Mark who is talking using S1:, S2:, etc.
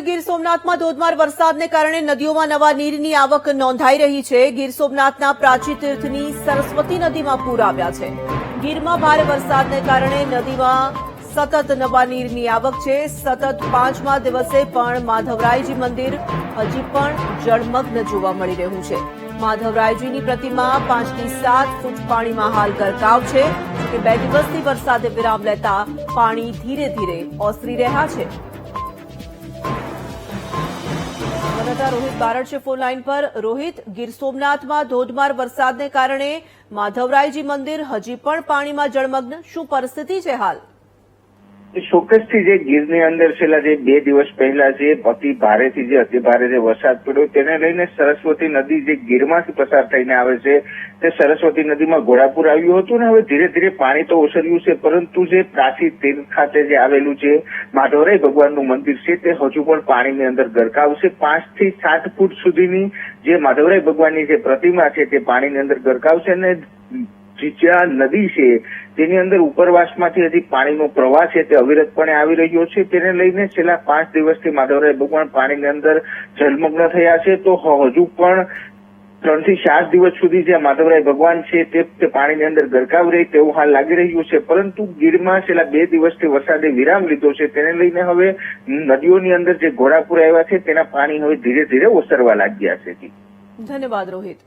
S1: ગીર સોમનાથમાં ધોધમાર વરસાદને કારણે નદીઓમાં નવા નીરની આવક નોંધાઈ રહી છે। ગીર સોમનાથના પ્રાચી તીર્થની સરસ્વતી નદીમાં પૂર આવ્યા છે। ગીરમાં ભારે વરસાદને કારણે નદીમાં સતત નવા નીરની આવક છે। સતત 5મા દિવસે પણ માધવરાયજી મંદિર હજી પણ જળમગ્ન જોવા મળી રહ્યું છે। માધવરાયજીની પ્રતિમા 5 થી 7 ફૂટ પાણીમાં હાલ ગરકાવ છે। કે 2 દિવસથી વરસાદે વિરામ લેતા પાણી ધીરે ધીરે ઓસરી રહ્યા છે। રોહિત બારડ છે ફોન લાઈન પર। રોહિત, ગીર સોમનાથમાં ધોધમાર વરસાદને કારણે માધવરાયજી મંદિર હજી પણ પાણીમાં જળમગ્ન, શું પરિસ્થિતિ છે હાલ?
S2: ચોક્કસથી જે ગીરની અંદર છેલ્લા જે 2 દિવસ પહેલા જે અતિ ભારેથી જે અતિ ભારે જે વરસાદ પડ્યો તેને લઈને સરસ્વતી નદી જે ગીરમાંથી પસાર થઈને આવે છે તે સરસ્વતી નદીમાં ઘોડાપુર આવ્યું હતું ને હવે ધીરે ધીરે પાણી તો ઓસર્યું છે, પરંતુ જે પ્રાચી તીર્થ ખાતે જે આવેલું છે માધવરાય ભગવાનનું મંદિર છે તે હજુ પણ પાણીની અંદર ગરકાવ છે। 5 થી 7 ફૂટ સુધીની જે માધવરાય ભગવાનની જે પ્રતિમા છે તે પાણીની અંદર ગરકાવ છે અને જ્યાં નદી છે તેની અંદર ઉપરવાસમાંથી હજી પાણીનો પ્રવાહ છે તે અવિરતપણે આવી રહ્યો છે। તેને લઈને છેલ્લા 5 દિવસથી માધવરાય ભગવાન પાણીની અંદર જળમગ્ન થયા છે। તો હજુ પણ 3 થી 4 દિવસ સુધી જે માધવરાય ભગવાન છે તે પાણીની અંદર ગરકાવ રહે તેવું હાલ લાગી રહ્યું છે, પરંતુ ગીરમાં છેલ્લા 2 દિવસથી વરસાદે વિરામ લીધો છે તેને લઈને હવે નદીઓની અંદર જે ઘોડાપુર આવ્યા છે તેના પાણી હવે ધીરે ધીરે ઓસરવા લાગ્યા છે।
S1: ધન્યવાદ રોહિત।